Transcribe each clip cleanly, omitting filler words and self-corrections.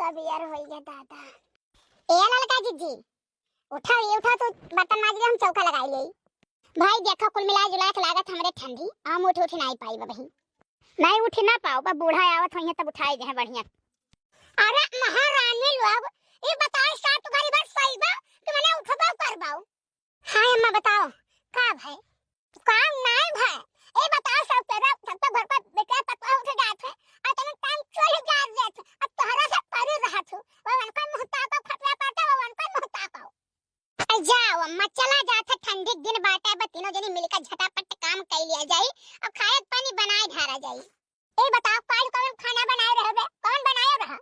कब यार हो गया दादा। ए ललका जीजी उठा ये उठा तो बर्तन माज हम चौका लगाई ले भाई। देखो कुल मिला जुला के लागत हमरे ठंडी हम उठ उठ नहीं पाई बही, नहीं उठ ना पाओ बा बूढ़ा आवत होइए तब उठाई दे बढ़िया। अरे महारानी लोग ये बताओ सात घड़ी भर सही बा कि मैंने उठबा करबाओ। हां अम्मा बताओ का भाई काम नहीं भाई। ए बताओ सब तेरा सब तो घर पर बेटा पतवा उठ जात है और तने टाइम चल जात है अब तोहरा से परी रहत हो वो उनका मुहता का फटवा पड़ता वो उनका मुहता का। ए जाओ अम्मा चला जात है ठंडी दिन बाटे बा तीनों जनी मिलकर झटापट काम कर लिया जाई और खाए पानी बनाए ढारा जाई। ए बताओ कल कौन खाना बनाए रहे बे कौन बनाए रहा?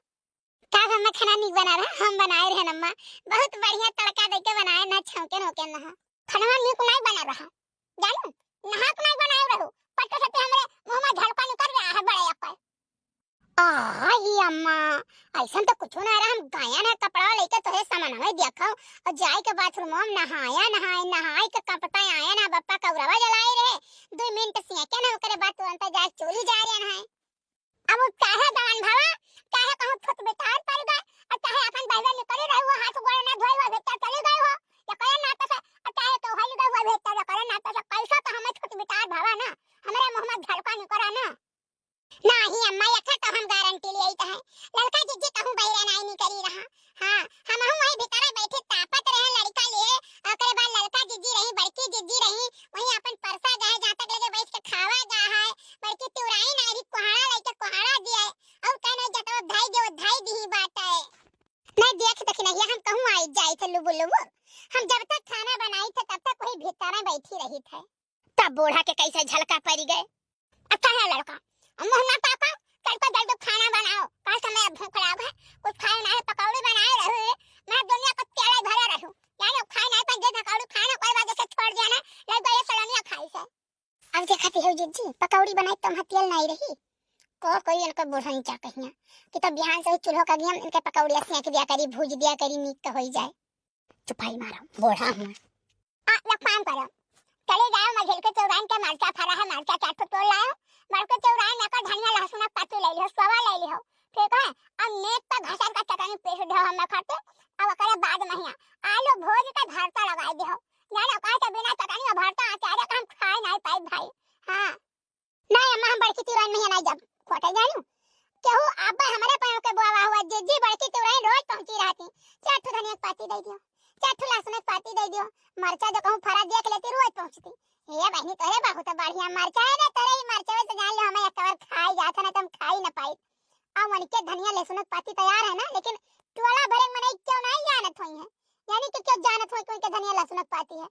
का हम खाना नहीं बना रहा हम बनाए रहे अम्मा बहुत बढ़िया तड़का देके बनाए ना छौके नोके ना खाना नहीं को नहीं बना रहा जानू नहा को नहीं बनाए रहो पट्टे से हमरे मुंह में झलका निकल रहा है बड़े अक्कल। आई अम्मा ऐसा तो कुछ ना रहा हम गाया ना कपड़ा लेके तोहे सामान में देखो और जाए के बाथरूम में नहाए के कपड़ा आया ना बप्पा कौरवा जलाए रहे 2 मिनट सेके ना ओकरे बाद तुरंत जा चोली जा रहे हैं। अब चाहे दवन भावा चाहे कहूं छोट बेकार पड़ गए और चाहे अपन बाहर निकल रहे हो हाथ गोड़ ना धोए हो भीतर चले गए हो या करे ना तो चाहे तो हल गए हो भीतर करे ना तो कैसा तो हमें छोट बेकार भावा ना हमारे मुंह में झलका निकला ना नहीं अम्मा ये तो हम गारंटी ले आई है लड़का जीजी कहूं बहिरा नहीं करी रहा। हां हम वही भीतर बैठे तापत रहे लड़का लिए ओकरे बाद लड़का जीजी रही बड़की जीजी रही वही अपन परसा गए जहां तक लगे बैठ के खावा जा है बड़की तुराई नारी कोहाड़ा लेके कोहाड़ा दिया और कहने जतो धाई दी बात है नहीं देख तक नहीं हम कहूं आई जाई थे लुबु लुबु हम जब तक खाना बनाई थे तब तक वही भीतर बैठी रही थे तब बूढ़ा के कैसे झलका पड़ गए। अच्छा है लड़का मोहना पापा कल को जल्दी खाना बनाओ कल समय भूख लगा है कुछ खाए ना है पकौड़ी बनाए रहो मैं दुनिया को तेरे भरे रहूं यानी खाए ना पर जे पकौड़ी खाना कोई वजह से छोड़ दिया ना लग गए सलोनिया खाई से। अब देखती हो जीजी पकौड़ी बनाई तुम तेल नहीं रही कोई इनका बुढ़न चा कहिया कि तब बिहान से चूल्हा का गया इनके पकौड़िया सेक दिया करी भूज दिया करी नीक का हो जाए। चुपाई मारो बूढ़ा हूं आ ना काम करो चले जाओ मझेल के चौरान के मरचा फरा है मरचा चाट तोड़ लाओ मर के चौरान ना का धनिया लहसुन का पातू ले लियो सवा ले लियो ठीक है अब नेक का घासन का चटनी पेश दे हम खाते अब करे बाद महिया आलू भोज का भरता लगा दियो जानो का से बिना चटनी और भरता अचार का हम खाए नहीं पाई भाई। हां नहीं अम्मा हम बड़की तिरान में नहीं जब खोटे जानू केहू अब्बा हमारे पैर के बुआ हुआ जीजी बड़की तिरान रोज पहुंची रहती चाट धनिया पाती दे दियो चाट लहसुन पाती दे दियो मरचा जो कहूं फरा देख लेती रोज पहुंचती ये बहनी तोरे बहुत बढ़िया मरचा है ना तेरे ही मरचा से जान लो हमें एक बार खाई जाता ना तुम खाई ना पाई अब मन के धनिया लहसुन पाती तैयार है ना लेकिन टोला भरे मने क्यों नहीं जानत होई है यानी कि क्यों जानत होई कोई के धनिया लहसुन पाती है।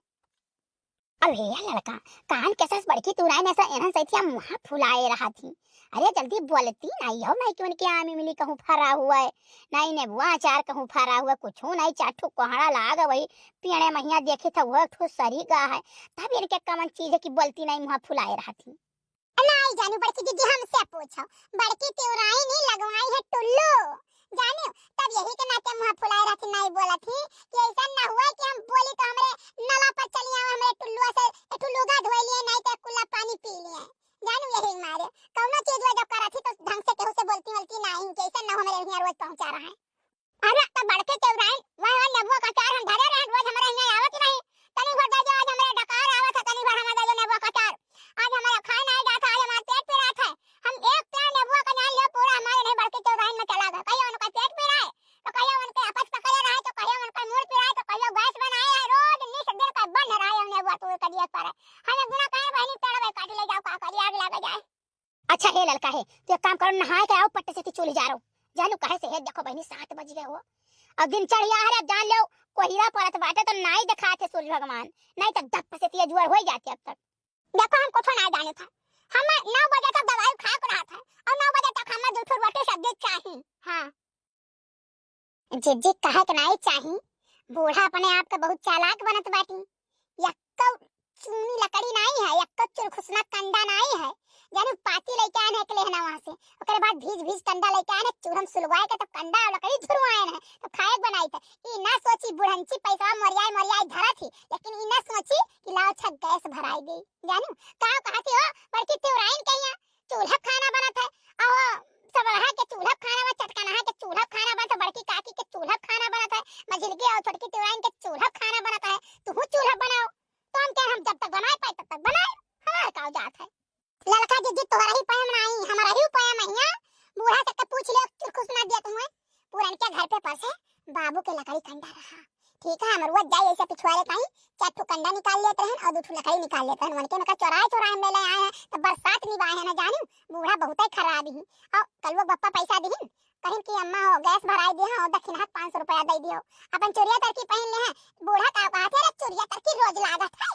अरे लड़का कान कैसे बड़की तुराई में ऐसा एहन सैथिया मुंह फुलाए रहा थी अरे जल्दी बोलती नहीं हो मैं क्यों के आमी मिली कहूं फरा हुआ है नहीं ने बुआ चार कहूं फरा हुआ कुछ हो नहीं चाठू कोहड़ा लाग वही पीणे महिया देखे था वह ठो सरी गा है तब इनके कमन चीज है कि बोलती नहीं मुंह फुलाए रहा थी। नहीं जानू बड़की दीदी हमसे पूछो बड़की तुराई नहीं लगवाई है टुल्लू जानू तब यही के नाते मुंह फुलाए रहा थी नहीं बोला थी कि ऐसा ना हुआ कि हम बोली तो हमरे नला पर चली आवे हमरे टुल्लू से टुल्लूगा धोई लिए नहीं तो कुल्ला पानी पी लिए जानू यही मारे कौनो चीज वजह करा थी तो ढंग से केहू से बोलती नहीं कैसे ना हमरे यहाँ रोज पहुंचा रहा है। अरे तो बड़के चौराई वहां नेबो का चार हम धरे रहे रोज हमरे यहाँ आवत नहीं तनी भर दे आज हमरे डकार आवत तनी भर हम दे नेबो का चार आज हमारा खाए नहीं जाता आज हमारा पेट पी रहा था हम एक पेड़ नेबो का नाल लिया पूरा हमारे नहीं बड़के चौराई में चला गया कहियो उनका पेट पी रहा है तो कहियो उनके आपस पकड़े रहा है तो कहियो उनका मूड पी रहा है तो कहियो गैस बनाया है रोज निस दिन का बन रहा है नेबो तो कदिया पर हमें बिना कहे बहनी पेड़ में काट ले जाओ का करी आग लग जाए। अच्छा हे लड़का है तो एक काम करो नहाए के आओ पट्टे से चली जा रहो जानू कहे से है देखो बहनी 7 बज गए हो अब दिन चढ़िया है अब जान लो कोहिरा पड़त बाटे तो नहीं दिखाते सूर्य भगवान नहीं तो दप से तेज जुआर हो जाती अब तक देखो हम कुछ ना जाने था हम 9 बजे तक दवाई खा कर रहा था और 9 बजे तक हमें 2 रोटी सब्जी चाहिए। हां जीजी कहे के नहीं चाहिए बूढ़ा अपने आप के बहुत चालाक बनत बाटी यक्का चूनी लकड़ी नहीं है यक्का चुरखुसना कंडा नहीं है जानू पाती लेके आने के लिए ना वहां से ओकरे बाद भीज कंडा लेके आने चूरम सुलवाए के तो कंडा और लकड़ी झुरवाए है तो खाए बनाई था ई ना सोची बुढ़ंची पैसा मरियाई धरा थी लेकिन ई ना सोची कि लाओ अच्छा गैस भराई गई जानू का कहती हो बड़की तिवराइन कहिया चूल्हा खाना बनत है और सब रहा के चूल्हा खाना में चटका नहा के चूल्हा खाना बन तो बड़की निकाल लेते हैं उनके, मैं चौराहे चौराहे में ले आए हैं तो बरसात नहीं आए हैं ना जानू। बूढ़ा बहुत ही खराब ही। और कल वो बप्पा पैसा दीहिन कहीं कि अम्मा हो गैस भराई दी है और दक्षिणा 500 रुपया दे दियो। अपन चोरिया तरकी पहन ले हैं। बूढ़ा का बात है चोरिया तरकी रोज लागत है।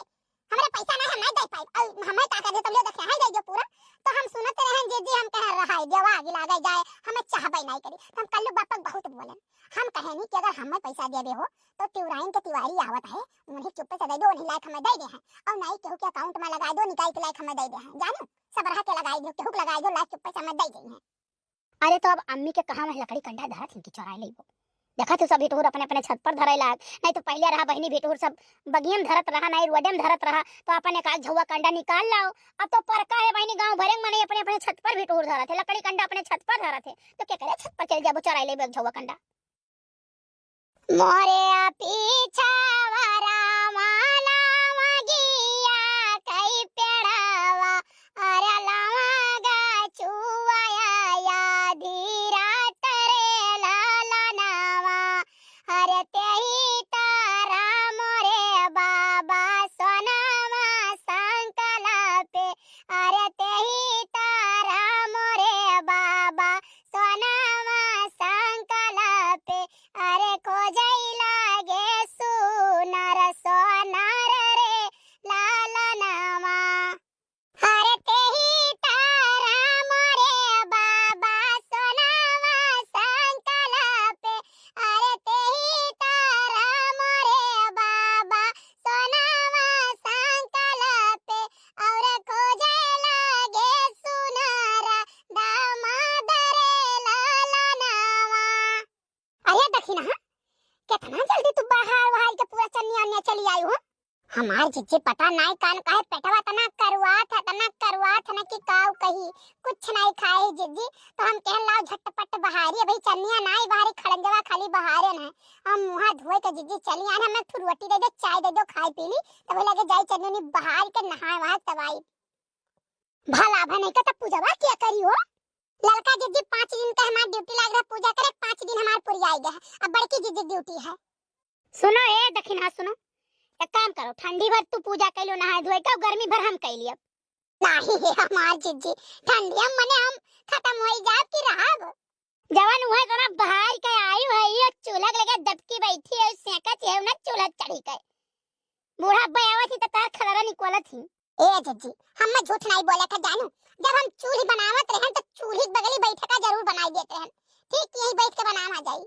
हमारे पैसा ना है मैं दे पाई और हमें का दे तब ले दक्षिणा दे दो पूरा। तो हम सुनते रहे जी जी हम कह रहा है देवा आगे लागे जाए हमें चाहबे नहीं करी। तो हम कल बापा बहुत बोले हम कहे नहीं कि अगर हमें पैसा देबे हो तो तिवारी के तिवारी आवत है उन्हें चुप्पे से दे दो नहीं लायक हमें दे दे हैं और नहीं केहू के अकाउंट में लगा दो निकाल के लायक हमें दे दे हैं जानू। सब रह के लगाई दो केहू लगा दो लायक चुप्पे से हमें दे दे हैं। अरे तो अब अम्मी के कहां में लकड़ी कंडा धरा थी कि चुराई लेबो। देखा तो सब भेटूर अपने अपने छत पर धरे लाग। नहीं तो पहले रहा बहनी भेटूर सब बगियम धरत रहा नहीं रोडम धरत रहा तो अपन एक आग झुआ कंडा निकाल लाओ। अब तो परका है बहनी गांव भरे मने अपने अपने छत पर भेटूर धरा थे लकड़ी कंडा अपने छत पर धरा थे तो क्या करे छत पर चल जाबो चराई ले झुआ कंडा। मोरे पीछा वारा माला मगिया कई पेड़ावा अरे लावा गा चुवाया या धीरा तरे लाला नावा अरे तेही तारा मोरे बाबा सोनामा संकला पे अरे तेही तारा मोरे बाबा सोनामा संकला पे अरे खोजई लागे सुनर सोनार रे लाला नामा अरे तेही तारा मोरे बाबा सोनामा संकला पे अरे तेही तारा मोरे बाबा सोनामा संकला पे और खोजे लागे सुनर दामाद रे लाला नामा। अरे दक्षिणा कितना जल्दी तू बाहर के पूरा चन्नी चली आई हो। हमार जिज्जी पता नहीं कान काहे पेटवा तना करवा था कि काऊ कही कुछ नहीं खाए जिज्जी तो हम कह लाओ झटपट बहारी भाई चन्निया नहीं बाहरी खड़ंजवा खाली बहारे न हम मुंह धोए के जिज्जी चली आन हमें फिर रोटी दे दे चाय दे दो खाई पी ली तब लगे जाई चन्नी बहार के नहाए वहां तबाई भला भा नहीं का तब पूजावा क्या करी हो। लड़का जिज्जी 5 दिन का हमारी ड्यूटी लग रहा पूजा करे 5 दिन हमारे पूरी आई गए अब बड़की जिज्जी ड्यूटी है। सुनो ए दक्षिणा सुनो एक काम करो ठंडी भर तू पूजा कैलो नहाए धोए का गर्मी भर हम कैली अब नहीं हमार जिज्जी ठंडी हम मने हम खत्म होई जाब की रहब जवान हुए करा बाहर के आयु है ये चूल्हा लगे दबकी बैठी है सेका छे ना चूल्हा चढ़ी के बूढ़ा बयावा थी त तार खलरा निकोला थी। ए जिज्जी हम झूठ नहीं बोले का जानू जब हम चूल्ही बनावत रहे तो चूल्ही बगली बैठे का जरूर बनाई देते हैं ठीक यही बैठ के बनाना जाई।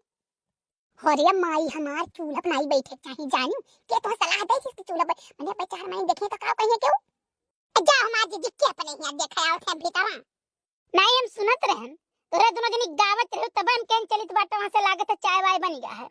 होरिया माई हमार चूल्हा बनाई बैठे चाहिए जानू के तो सलाह दे कि चूल्हा पर मैंने पे 4 महीने देखे तो का कहिए क्यों जा हमार जिज्जी के अपने यहां देखा आवत है भीतरवा नहीं हम सुनत रहन तोरे दोनों जनी गावत रहो तब हम केन चलित बाटा वहां से लागत चाय वाय बन गया है।